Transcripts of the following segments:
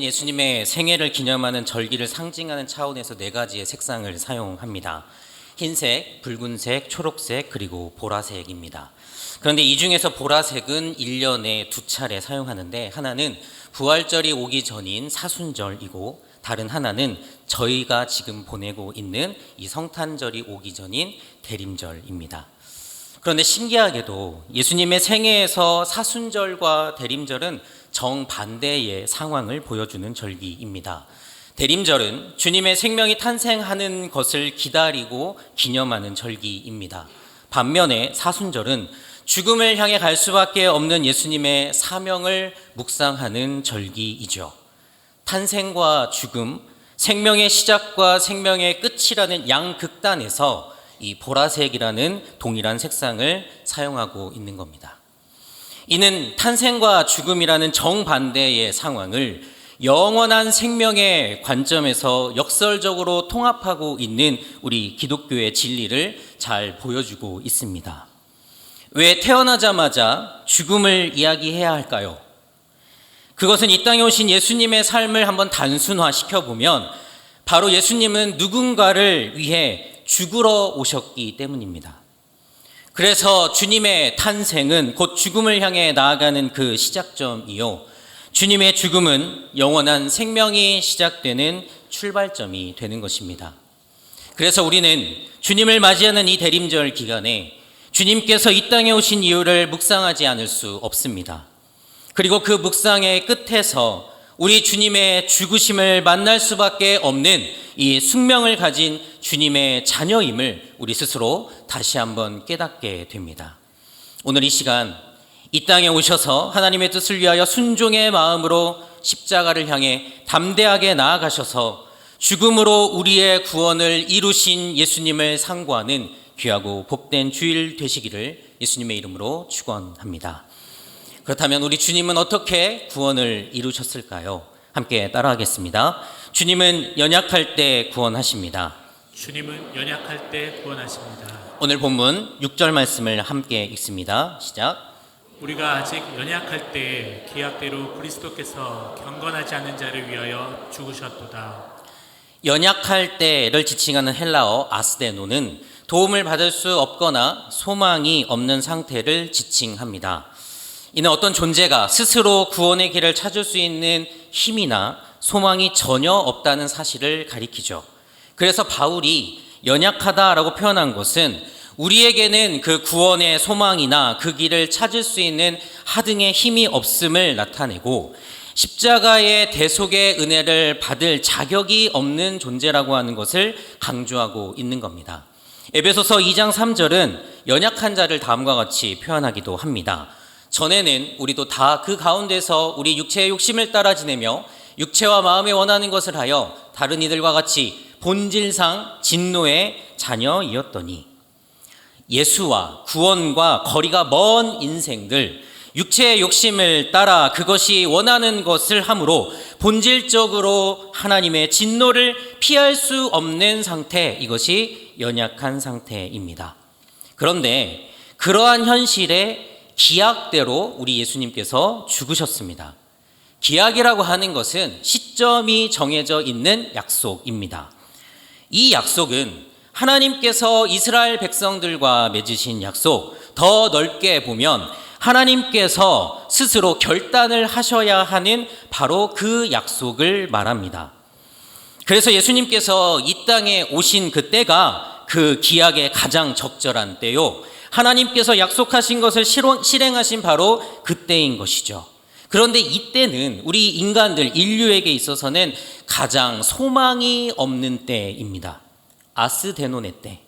예수님의 생애를 기념하는 절기를 상징하는 차원에서 네 가지의 색상을 사용합니다. 흰색, 붉은색, 초록색, 그리고 보라색입니다. 그런데 이 중에서 보라색은 1년에 2차례 사용하는데, 하나는 부활절이 오기 전인 사순절이고, 다른 하나는 저희가 지금 보내고 있는 이 성탄절이 오기 전인 대림절입니다. 그런데 신기하게도 예수님의 생애에서 사순절과 대림절은 정반대의 상황을 보여주는 절기입니다. 대림절은 주님의 생명이 탄생하는 것을 기다리고 기념하는 절기입니다. 반면에 사순절은 죽음을 향해 갈 수밖에 없는 예수님의 사명을 묵상하는 절기이죠. 탄생과 죽음, 생명의 시작과 생명의 끝이라는 양극단에서 이 보라색이라는 동일한 색상을 사용하고 있는 겁니다. 이는 탄생과 죽음이라는 정반대의 상황을 영원한 생명의 관점에서 역설적으로 통합하고 있는 우리 기독교의 진리를 잘 보여주고 있습니다. 왜 태어나자마자 죽음을 이야기해야 할까요? 그것은 이 땅에 오신 예수님의 삶을 한번 단순화시켜 보면 바로 예수님은 누군가를 위해 죽으러 오셨기 때문입니다. 그래서 주님의 탄생은 곧 죽음을 향해 나아가는 그 시작점이요, 주님의 죽음은 영원한 생명이 시작되는 출발점이 되는 것입니다. 그래서 우리는 주님을 맞이하는 이 대림절 기간에 주님께서 이 땅에 오신 이유를 묵상하지 않을 수 없습니다. 그리고 그 묵상의 끝에서 우리 주님의 죽으심을 만날 수밖에 없는 이 숙명을 가진 주님의 자녀임을 우리 스스로 다시 한번 깨닫게 됩니다. 오늘 이 시간 이 땅에 오셔서 하나님의 뜻을 위하여 순종의 마음으로 십자가를 향해 담대하게 나아가셔서 죽음으로 우리의 구원을 이루신 예수님을 상고하는 귀하고 복된 주일 되시기를 예수님의 이름으로 축원합니다. 그렇다면 우리 주님은 어떻게 구원을 이루셨을까요? 함께 따라하겠습니다. 주님은 연약할 때 구원하십니다. 주님은 연약할 때 구원하십니다. 오늘 본문 6절 말씀을 함께 읽습니다. 시작. 우리가 아직 연약할 때 기약대로 그리스도께서 경건하지 않은 자를 위하여 죽으셨도다. 연약할 때를 지칭하는 헬라어 아스데노는 도움을 받을 수 없거나 소망이 없는 상태를 지칭합니다. 이는 어떤 존재가 스스로 구원의 길을 찾을 수 있는 힘이나 소망이 전혀 없다는 사실을 가리키죠. 그래서 바울이 연약하다라고 표현한 것은 우리에게는 그 구원의 소망이나 그 길을 찾을 수 있는 하등의 힘이 없음을 나타내고, 십자가의 대속의 은혜를 받을 자격이 없는 존재라고 하는 것을 강조하고 있는 겁니다. 에베소서 2장 3절은 연약한 자를 다음과 같이 표현하기도 합니다. 전에는 우리도 다 그 가운데서 우리 육체의 욕심을 따라 지내며 육체와 마음에 원하는 것을 하여 다른 이들과 같이 본질상 진노의 자녀이었더니, 예수와 구원과 거리가 먼 인생들, 육체의 욕심을 따라 그것이 원하는 것을 함으로 본질적으로 하나님의 진노를 피할 수 없는 상태, 이것이 연약한 상태입니다. 그런데 그러한 현실에 기약대로 우리 예수님께서 죽으셨습니다. 기약이라고 하는 것은 시점이 정해져 있는 약속입니다. 이 약속은 하나님께서 이스라엘 백성들과 맺으신 약속, 더 넓게 보면 하나님께서 스스로 결단을 하셔야 하는 바로 그 약속을 말합니다. 그래서 예수님께서 이 땅에 오신 그때가 그 기약의 가장 적절한 때요, 하나님께서 약속하신 것을 실행하신 바로 그때인 것이죠. 그런데 이때는 우리 인간들, 인류에게 있어서는 가장 소망이 없는 때입니다. 아스데노네 때.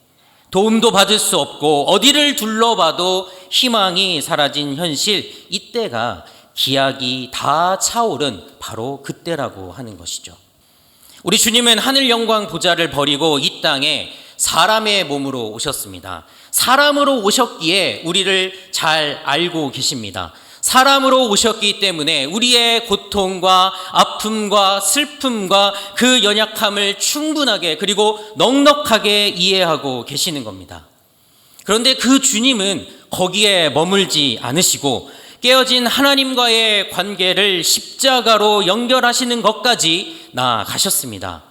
도움도 받을 수 없고 어디를 둘러봐도 희망이 사라진 현실, 이때가 기약이 다 차오른 바로 그때라고 하는 것이죠. 우리 주님은 하늘 영광 보좌를 버리고 이 땅에 사람의 몸으로 오셨습니다. 사람으로 오셨기에 우리를 잘 알고 계십니다. 사람으로 오셨기 때문에 우리의 고통과 아픔과 슬픔과 그 연약함을 충분하게 그리고 넉넉하게 이해하고 계시는 겁니다. 그런데 그 주님은 거기에 머물지 않으시고 깨어진 하나님과의 관계를 십자가로 연결하시는 것까지 나아가셨습니다.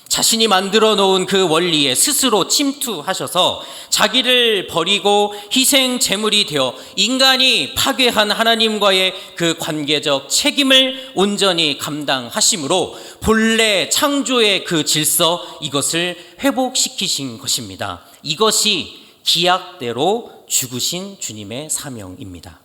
자신이 만들어 놓은 그 원리에 스스로 침투하셔서 자기를 버리고 희생 제물이 되어 인간이 파괴한 하나님과의 그 관계적 책임을 온전히 감당하심으로 본래 창조의 그 질서, 이것을 회복시키신 것입니다. 이것이 기약대로 죽으신 주님의 사명입니다.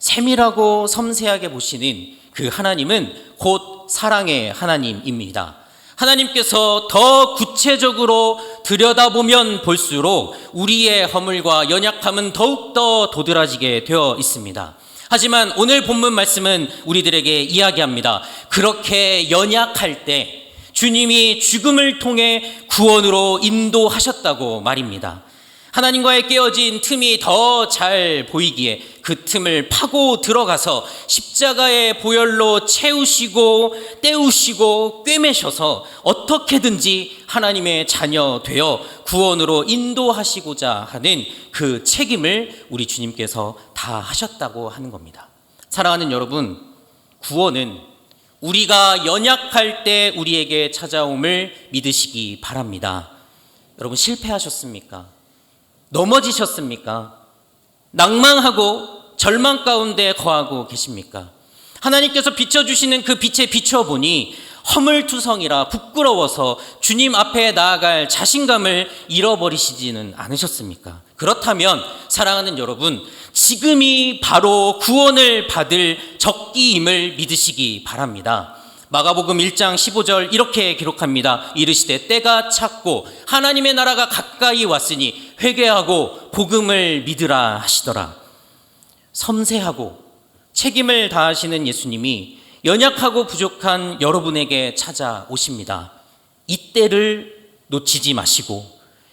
세밀하고 섬세하게 보시는 그 하나님은 곧 사랑의 하나님입니다. 하나님께서 더 구체적으로 들여다보면 볼수록 우리의 허물과 연약함은 더욱더 도드라지게 되어 있습니다. 하지만 오늘 본문 말씀은 우리들에게 이야기합니다. 그렇게 연약할 때 주님이 죽음을 통해 구원으로 인도하셨다고 말입니다. 하나님과의 깨어진 틈이 더 잘 보이기에 그 틈을 파고 들어가서 십자가의 보혈로 채우시고 떼우시고 꿰매셔서 어떻게든지 하나님의 자녀 되어 구원으로 인도하시고자 하는 그 책임을 우리 주님께서 다 하셨다고 하는 겁니다. 사랑하는 여러분, 구원은 우리가 연약할 때 우리에게 찾아옴을 믿으시기 바랍니다. 여러분, 실패하셨습니까? 넘어지셨습니까? 낭망하고 절망 가운데 거하고 계십니까? 하나님께서 비춰주시는 그 빛에 비춰보니 허물투성이라 부끄러워서 주님 앞에 나아갈 자신감을 잃어버리시지는 않으셨습니까? 그렇다면 사랑하는 여러분, 지금이 바로 구원을 받을 적기임을 믿으시기 바랍니다. 마가복음 1장 15절 이렇게 기록합니다. 이르시되 때가 찼고 하나님의 나라가 가까이 왔으니 회개하고 복음을 믿으라 하시더라. 섬세하고 책임을 다하시는 예수님이 연약하고 부족한 여러분에게 찾아오십니다. 이때를 놓치지 마시고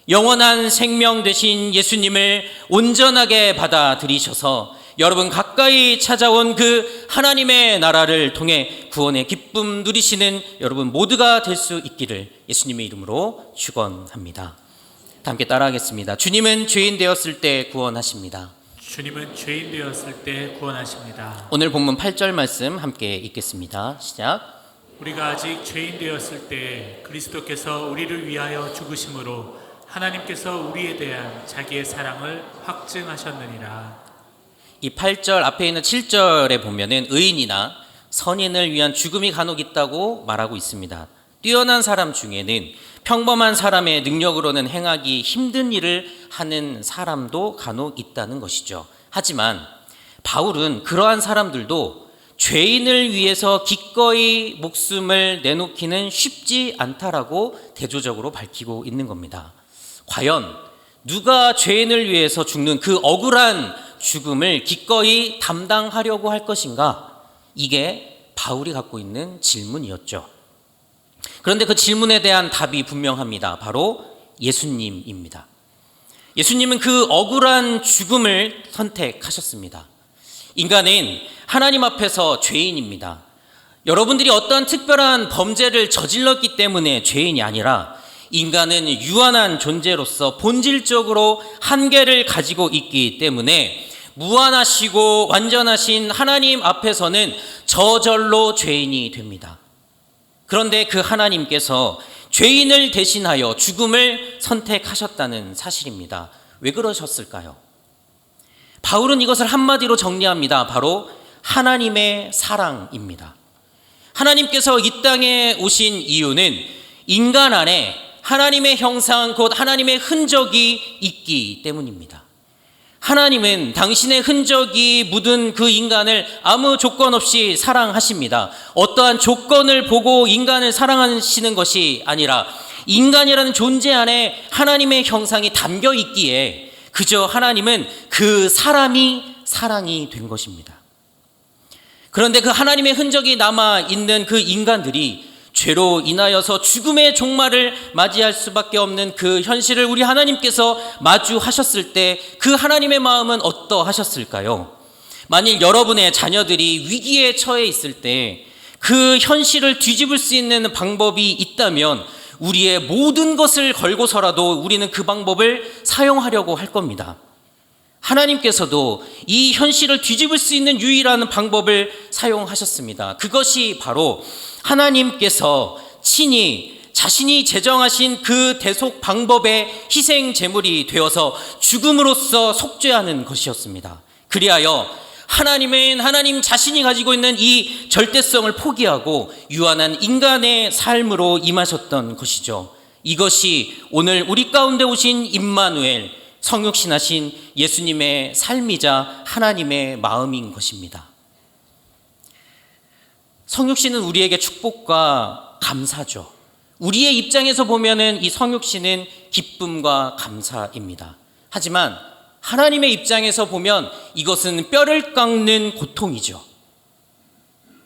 영원한 생명 되신 예수님을 온전하게 받아들이셔서 여러분 가까이 찾아온 그 하나님의 나라를 통해 구원의 기쁨 누리시는 여러분 모두가 될 수 있기를 예수님의 이름으로 축원합니다. 함께 따라하겠습니다. 주님은 죄인 되었을 때 구원하십니다. 주님은 죄인 되었을 때 구원하십니다. 오늘 본문 8절 말씀 함께 읽겠습니다. 시작. 우리가 아직 죄인 되었을 때 그리스도께서 우리를 위하여 죽으심으로 하나님께서 우리에 대한 자기의 사랑을 확증하셨느니라. 이 8절 앞에 있는 7절에 보면은 의인이나 선인을 위한 죽음이 간혹 있다고 말하고 있습니다. 뛰어난 사람 중에는 평범한 사람의 능력으로는 행하기 힘든 일을 하는 사람도 간혹 있다는 것이죠. 하지만 바울은 그러한 사람들도 죄인을 위해서 기꺼이 목숨을 내놓기는 쉽지 않다라고 대조적으로 밝히고 있는 겁니다. 과연 누가 죄인을 위해서 죽는 그 억울한 죽음을 기꺼이 담당하려고 할 것인가? 이게 바울이 갖고 있는 질문이었죠. 그런데 그 질문에 대한 답이 분명합니다. 바로 예수님입니다. 예수님은 그 억울한 죽음을 선택하셨습니다. 인간은 하나님 앞에서 죄인입니다. 여러분들이 어떠한 특별한 범죄를 저질렀기 때문에 죄인이 아니라 인간은 유한한 존재로서 본질적으로 한계를 가지고 있기 때문에 무한하시고 완전하신 하나님 앞에서는 저절로 죄인이 됩니다. 그런데 그 하나님께서 죄인을 대신하여 죽음을 선택하셨다는 사실입니다. 왜 그러셨을까요? 바울은 이것을 한마디로 정리합니다. 바로 하나님의 사랑입니다. 하나님께서 이 땅에 오신 이유는 인간 안에 하나님의 형상 곧 하나님의 흔적이 있기 때문입니다. 하나님은 당신의 흔적이 묻은 그 인간을 아무 조건 없이 사랑하십니다. 어떠한 조건을 보고 인간을 사랑하시는 것이 아니라 인간이라는 존재 안에 하나님의 형상이 담겨 있기에 그저 하나님은 그 사람이 사랑이 된 것입니다. 그런데 그 하나님의 흔적이 남아있는 그 인간들이 죄로 인하여서 죽음의 종말을 맞이할 수밖에 없는 그 현실을 우리 하나님께서 마주하셨을 때 그 하나님의 마음은 어떠하셨을까요? 만일 여러분의 자녀들이 위기에 처해 있을 때 그 현실을 뒤집을 수 있는 방법이 있다면 우리의 모든 것을 걸고서라도 우리는 그 방법을 사용하려고 할 겁니다. 하나님께서도 이 현실을 뒤집을 수 있는 유일한 방법을 사용하셨습니다. 그것이 바로 하나님께서 친히 자신이 제정하신 그 대속 방법의 희생 제물이 되어서 죽음으로써 속죄하는 것이었습니다. 그리하여 하나님 자신이 가지고 있는 이 절대성을 포기하고 유한한 인간의 삶으로 임하셨던 것이죠. 이것이 오늘 우리 가운데 오신 임마누엘, 성육신하신 예수님의 삶이자 하나님의 마음인 것입니다. 성육신은 우리에게 축복과 감사죠. 우리의 입장에서 보면은 이 성육신은 기쁨과 감사입니다. 하지만 하나님의 입장에서 보면 이것은 뼈를 깎는 고통이죠.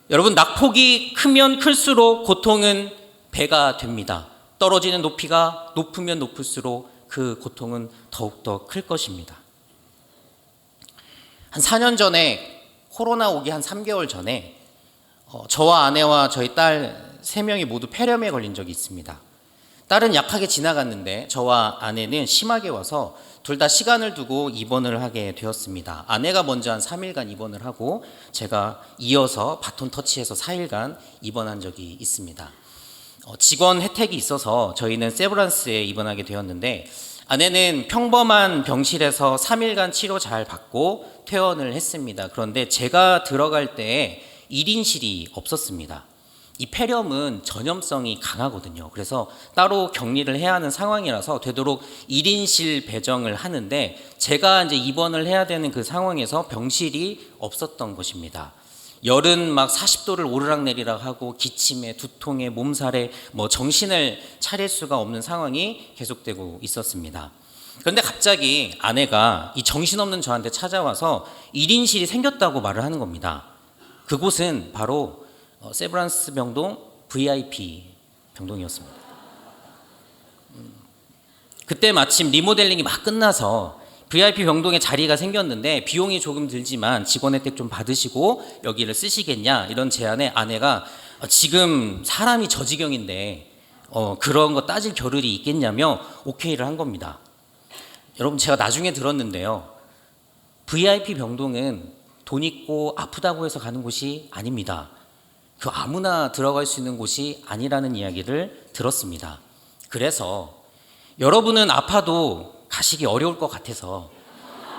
여러분, 낙폭이 크면 클수록 고통은 배가 됩니다. 떨어지는 높이가 높으면 높을수록 그 고통은 더욱더 클 것입니다. 한 4년 전에, 코로나 오기 한 3개월 전에 저와 아내와 저희 딸 3명이 모두 폐렴에 걸린 적이 있습니다. 딸은 약하게 지나갔는데 저와 아내는 심하게 와서 둘 다 시간을 두고 입원을 하게 되었습니다. 아내가 먼저 한 3일간 입원을 하고 제가 이어서 바톤 터치해서 4일간 입원한 적이 있습니다. 직원 혜택이 있어서 저희는 세브란스에 입원하게 되었는데, 아내는 평범한 병실에서 3일간 치료 잘 받고 퇴원을 했습니다. 그런데 제가 들어갈 때에 1인실이 없었습니다. 이 폐렴은 전염성이 강하거든요. 그래서 따로 격리를 해야 하는 상황이라서 되도록 1인실 배정을 하는데, 제가 이제 입원을 해야 되는 그 상황에서 병실이 없었던 것입니다. 열은 막 40도를 오르락내리락 하고 기침에 두통에 몸살에 정신을 차릴 수가 없는 상황이 계속되고 있었습니다. 그런데 갑자기 아내가 이 정신없는 저한테 찾아와서 1인실이 생겼다고 말을 하는 겁니다. 그곳은 바로 세브란스 병동 VIP 병동이었습니다. 그때 마침 리모델링이 막 끝나서 VIP 병동에 자리가 생겼는데 비용이 조금 들지만 직원 혜택 좀 받으시고 여기를 쓰시겠냐, 이런 제안에 아내가 지금 사람이 저 지경인데 그런 거 따질 겨를이 있겠냐며 오케이를 한 겁니다. 여러분, 제가 나중에 들었는데요, VIP 병동은 돈 있고 아프다고 해서 가는 곳이 아닙니다. 그 아무나 들어갈 수 있는 곳이 아니라는 이야기를 들었습니다. 그래서 여러분은 아파도 가시기 어려울 것 같아서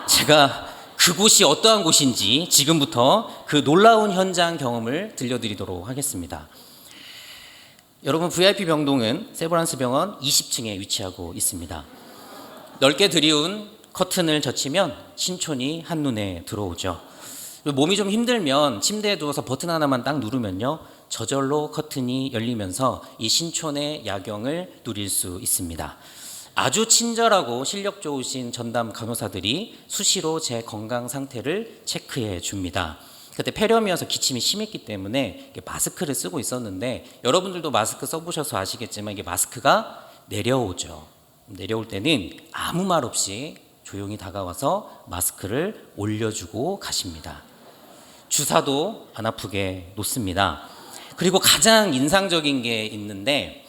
제가 그곳이 어떠한 곳인지 지금부터 그 놀라운 현장 경험을 들려드리도록 하겠습니다. 여러분, VIP 병동은 세브란스 병원 20층에 위치하고 있습니다. 넓게 드리운 커튼을 젖히면 신촌이 한눈에 들어오죠. 몸이 좀 힘들면 침대에 누워서 버튼 하나만 딱 누르면요, 저절로 커튼이 열리면서 이 신촌의 야경을 누릴 수 있습니다. 아주 친절하고 실력 좋으신 전담 간호사들이 수시로 제 건강 상태를 체크해 줍니다. 그때 폐렴이어서 기침이 심했기 때문에 마스크를 쓰고 있었는데, 여러분들도 마스크 써보셔서 아시겠지만 이게 마스크가 내려오죠. 내려올 때는 아무 말 없이 조용히 다가와서 마스크를 올려주고 가십니다. 주사도 안 아프게 놓습니다. 그리고 가장 인상적인 게 있는데,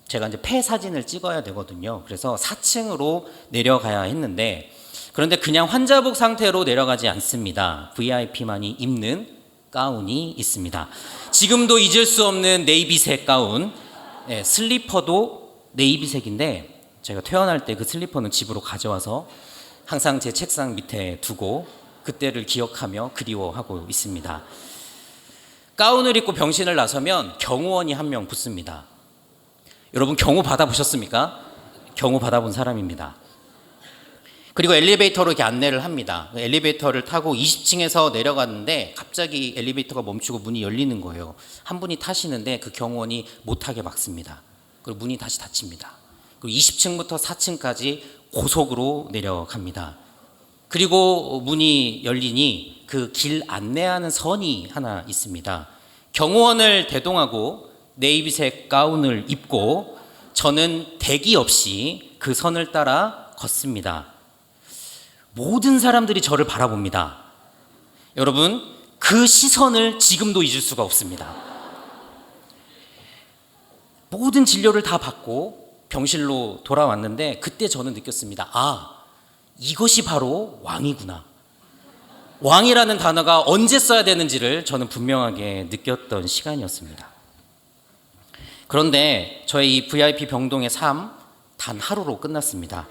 제가 이제 폐 사진을 찍어야 되거든요. 그래서 4층으로 내려가야 했는데, 그런데 그냥 환자복 상태로 내려가지 않습니다. VIP만이 입는 가운이 있습니다. 지금도 잊을 수 없는 네이비색 가운, 슬리퍼도 네이비색인데 제가 퇴원할 때 그 슬리퍼는 집으로 가져와서 항상 제 책상 밑에 두고 그때를 기억하며 그리워하고 있습니다. 가운을 입고 병실을 나서면 경호원이 한 명 붙습니다. 여러분, 경호 받아보셨습니까? 경호 받아본 사람입니다. 그리고 엘리베이터로 이렇게 안내를 합니다. 엘리베이터를 타고 20층에서 내려갔는데 갑자기 엘리베이터가 멈추고 문이 열리는 거예요. 한 분이 타시는데 그 경호원이 못하게 막습니다. 그리고 문이 다시 닫힙니다. 그리고 20층부터 4층까지 고속으로 내려갑니다. 그리고 문이 열리니 그 길 안내하는 선이 하나 있습니다. 경호원을 대동하고 네이비색 가운을 입고 저는 대기 없이 그 선을 따라 걷습니다. 모든 사람들이 저를 바라봅니다. 여러분, 그 시선을 지금도 잊을 수가 없습니다. 모든 진료를 다 받고 병실로 돌아왔는데 그때 저는 느꼈습니다. 이것이 바로 왕이구나. 왕이라는 단어가 언제 써야 되는지를 저는 분명하게 느꼈던 시간이었습니다. 그런데 저의 이 VIP 병동의 삶 단 하루로 끝났습니다.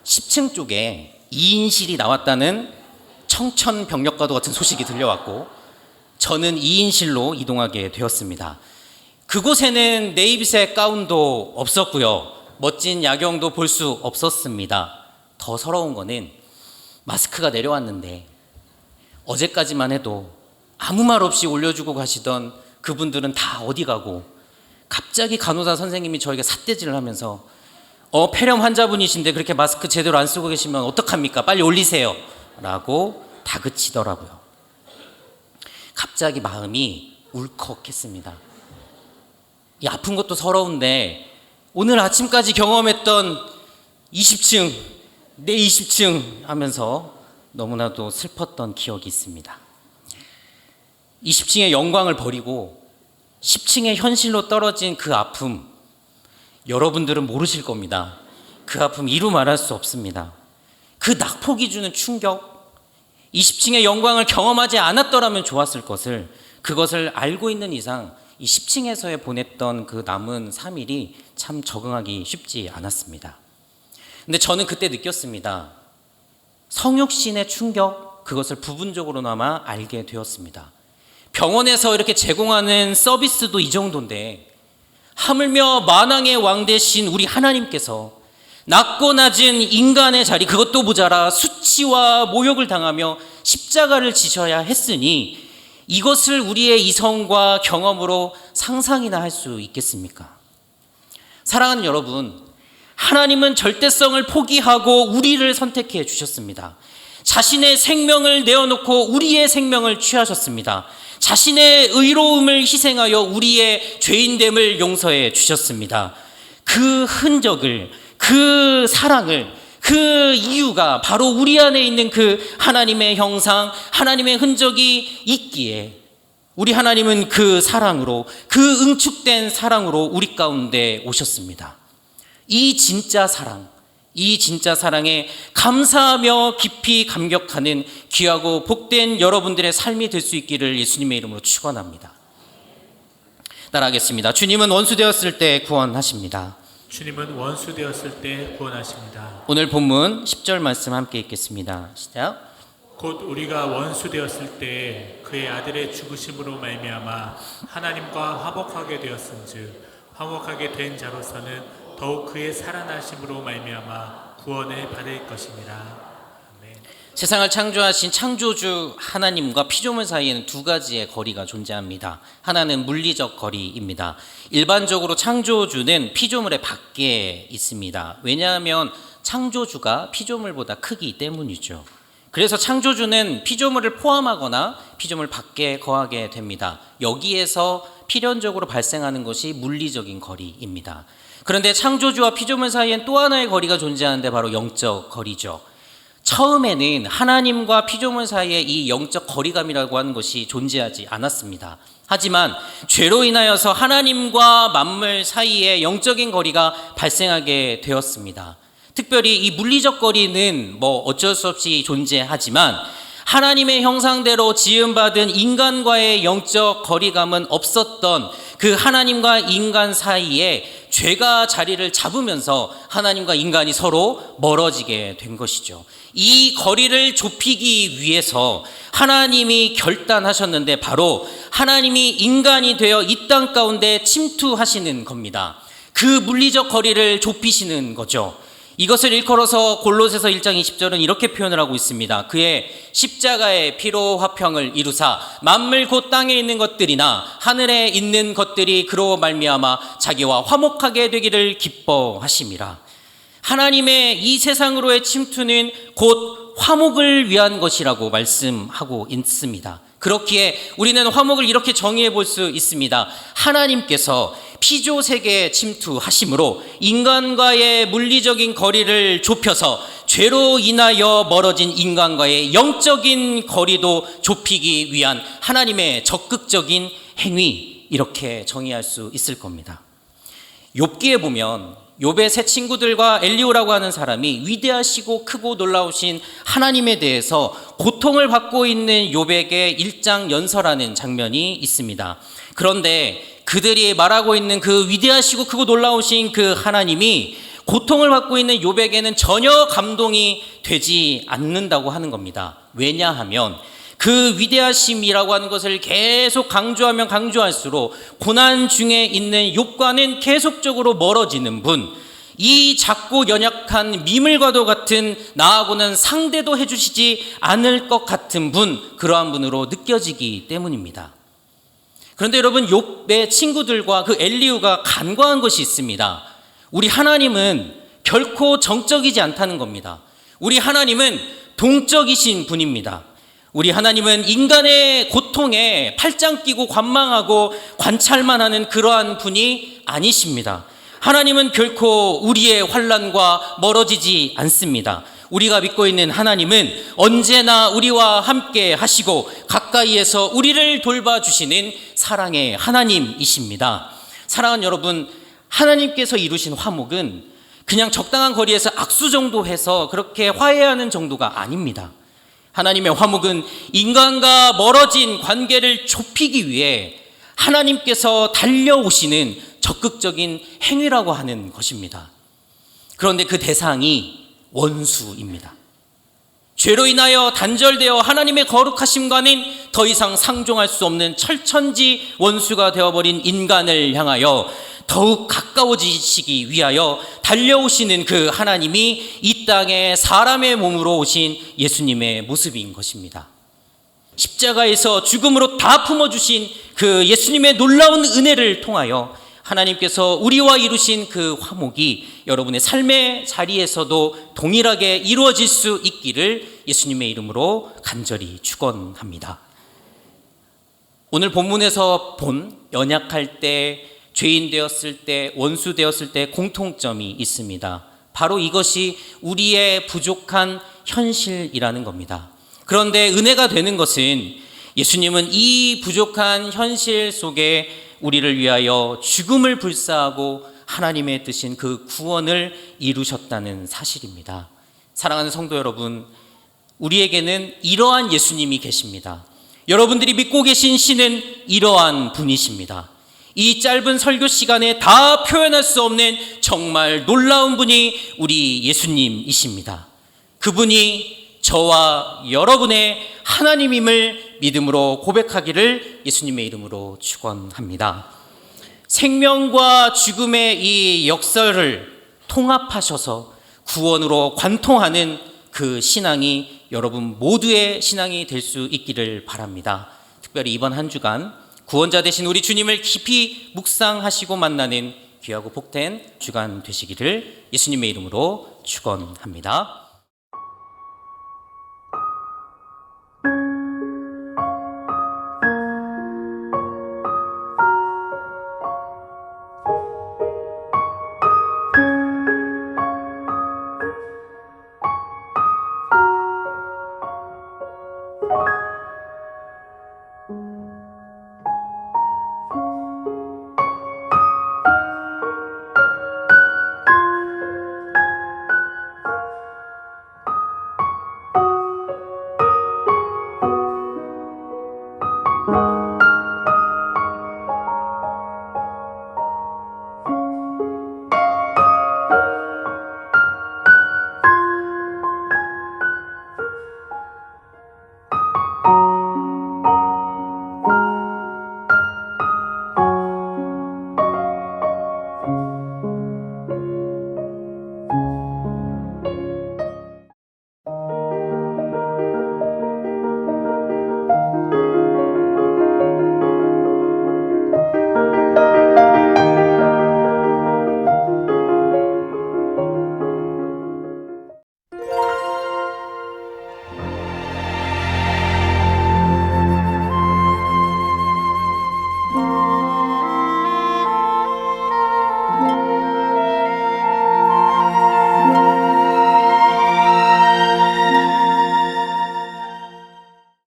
10층 쪽에 2인실이 나왔다는 청천벽력과도 같은 소식이 들려왔고 저는 2인실로 이동하게 되었습니다. 그곳에는 네이비색 가운도 없었고요. 멋진 야경도 볼 수 없었습니다. 더 서러운 거는 마스크가 내려왔는데 어제까지만 해도 아무 말 없이 올려주고 가시던 그분들은 다 어디 가고 갑자기 간호사 선생님이 저에게 삿대질을 하면서 폐렴 환자분이신데 그렇게 마스크 제대로 안 쓰고 계시면 어떡합니까? 빨리 올리세요 라고 다그치더라고요. 갑자기 마음이 울컥했습니다. 이 아픈 것도 서러운데 오늘 아침까지 경험했던 20층, 내 20층 하면서 너무나도 슬펐던 기억이 있습니다. 20층의 영광을 버리고 10층의 현실로 떨어진 그 아픔, 여러분들은 모르실 겁니다. 그 아픔 이루 말할 수 없습니다. 그 낙폭이 주는 충격, 20층의 영광을 경험하지 않았더라면 좋았을 것을, 그것을 알고 있는 이상 이 10층에서의 보냈던 그 남은 3일이 참 적응하기 쉽지 않았습니다. 근데 저는 그때 느꼈습니다. 성육신의 충격, 그것을 부분적으로나마 알게 되었습니다. 병원에서 이렇게 제공하는 서비스도 이 정도인데 하물며 만왕의 왕 되신 우리 하나님께서 낮고 낮은 인간의 자리, 그것도 모자라 수치와 모욕을 당하며 십자가를 지셔야 했으니 이것을 우리의 이성과 경험으로 상상이나 할 수 있겠습니까? 사랑하는 여러분, 하나님은 절대성을 포기하고 우리를 선택해 주셨습니다. 자신의 생명을 내어놓고 우리의 생명을 취하셨습니다. 자신의 의로움을 희생하여 우리의 죄인됨을 용서해 주셨습니다. 그 흔적을, 그 사랑을, 그 이유가 바로 우리 안에 있는 그 하나님의 형상, 하나님의 흔적이 있기에 우리 하나님은 그 사랑으로, 그 응축된 사랑으로 우리 가운데 오셨습니다. 이 진짜 사랑, 이 진짜 사랑에 감사하며 깊이 감격하는 귀하고 복된 여러분들의 삶이 될 수 있기를 예수님의 이름으로 축원합니다. 따라하겠습니다. 주님은 원수 되었을 때 구원하십니다. 주님은 원수 되었을 때 구원하십니다. 오늘 본문 10절 말씀 함께 읽겠습니다. 시작. 곧 우리가 원수 되었을 때 그의 아들의 죽으심으로 말미암아 하나님과 화목하게 되었은즉 화목하게 된 자로서는 더욱 그의 살아나심으로 말미암아 구원을 받을 것입니다. 아멘. 세상을 창조하신 창조주 하나님과 피조물 사이에는 두 가지의 거리가 존재합니다. 하나는 물리적 거리입니다. 일반적으로 창조주는 피조물의 밖에 있습니다. 왜냐하면 창조주가 피조물보다 크기 때문이죠. 그래서 창조주는 피조물을 포함하거나 피조물 밖에 거하게 됩니다. 여기에서 필연적으로 발생하는 것이 물리적인 거리입니다. 그런데 창조주와 피조물 사이엔 또 하나의 거리가 존재하는데 바로 영적 거리죠. 처음에는 하나님과 피조물 사이에 이 영적 거리감이라고 하는 것이 존재하지 않았습니다. 하지만 죄로 인하여서 하나님과 만물 사이에 영적인 거리가 발생하게 되었습니다. 특별히 이 물리적 거리는 어쩔 수 없이 존재하지만 하나님의 형상대로 지음받은 인간과의 영적 거리감은 없었던 그 하나님과 인간 사이에 죄가 자리를 잡으면서 하나님과 인간이 서로 멀어지게 된 것이죠. 이 거리를 좁히기 위해서 하나님이 결단하셨는데 바로 하나님이 인간이 되어 이 땅 가운데 침투하시는 겁니다. 그 물리적 거리를 좁히시는 거죠. 이것을 일컬어서 골로새서 1장 20절은 이렇게 표현을 하고 있습니다. 그의 십자가의 피로 화평을 이루사 만물 곧 땅에 있는 것들이나 하늘에 있는 것들이 그로 말미암아 자기와 화목하게 되기를 기뻐하심이라. 하나님의 이 세상으로의 침투는 곧 화목을 위한 것이라고 말씀하고 있습니다. 그렇기에 우리는 화목을 이렇게 정의해 볼 수 있습니다. 하나님께서 피조 세계에 침투하심으로 인간과의 물리적인 거리를 좁혀서 죄로 인하여 멀어진 인간과의 영적인 거리도 좁히기 위한 하나님의 적극적인 행위, 이렇게 정의할 수 있을 겁니다. 욥기에 보면 욥의 세 친구들과 엘리후라고 하는 사람이 위대하시고 크고 놀라우신 하나님에 대해서 고통을 받고 있는 욥에게 일장연설하는 장면이 있습니다. 그런데 그들이 말하고 있는 그 위대하시고 크고 놀라우신 그 하나님이 고통을 받고 있는 욥에게는 전혀 감동이 되지 않는다고 하는 겁니다. 왜냐하면 그 위대하심이라고 하는 것을 계속 강조하면 강조할수록 고난 중에 있는 욥과는 계속적으로 멀어지는 분, 이 작고 연약한 미물과도 같은 나하고는 상대도 해주시지 않을 것 같은 분, 그러한 분으로 느껴지기 때문입니다. 그런데 여러분, 욥의 친구들과 그 엘리후가 간과한 것이 있습니다. 우리 하나님은 결코 정적이지 않다는 겁니다. 우리 하나님은 동적이신 분입니다. 우리 하나님은 인간의 고통에 팔짱 끼고 관망하고 관찰만 하는 그러한 분이 아니십니다. 하나님은 결코 우리의 환난과 멀어지지 않습니다. 우리가 믿고 있는 하나님은 언제나 우리와 함께 하시고 가까이에서 우리를 돌봐주시는 사랑의 하나님이십니다. 사랑하는 여러분, 하나님께서 이루신 화목은 그냥 적당한 거리에서 악수 정도 해서 그렇게 화해하는 정도가 아닙니다. 하나님의 화목은 인간과 멀어진 관계를 좁히기 위해 하나님께서 달려오시는 적극적인 행위라고 하는 것입니다. 그런데 그 대상이 원수입니다. 죄로 인하여 단절되어 하나님의 거룩하심과는 더 이상 상종할 수 없는 철천지 원수가 되어버린 인간을 향하여 더욱 가까워지시기 위하여 달려오시는 그 하나님이 이 땅에 사람의 몸으로 오신 예수님의 모습인 것입니다. 십자가에서 죽음으로 다 품어주신 그 예수님의 놀라운 은혜를 통하여 하나님께서 우리와 이루신 그 화목이 여러분의 삶의 자리에서도 동일하게 이루어질 수 있기를 예수님의 이름으로 간절히 축원합니다. 오늘 본문에서 본 연약할 때, 죄인 되었을 때, 원수 되었을 때 공통점이 있습니다. 바로 이것이 우리의 부족한 현실이라는 겁니다. 그런데 은혜가 되는 것은 예수님은 이 부족한 현실 속에 우리를 위하여 죽음을 불사하고 하나님의 뜻인 그 구원을 이루셨다는 사실입니다. 사랑하는 성도 여러분, 우리에게는 이러한 예수님이 계십니다. 여러분들이 믿고 계신 신은 이러한 분이십니다. 이 짧은 설교 시간에 다 표현할 수 없는 정말 놀라운 분이 우리 예수님이십니다. 그분이 저와 여러분의 하나님임을 믿음으로 고백하기를 예수님의 이름으로 축원합니다. 생명과 죽음의 이 역사를 통합하셔서 구원으로 관통하는 그 신앙이 여러분 모두의 신앙이 될 수 있기를 바랍니다. 특별히 이번 한 주간 구원자 되신 우리 주님을 깊이 묵상하시고 만나는 귀하고 복된 주간 되시기를 예수님의 이름으로 축원합니다.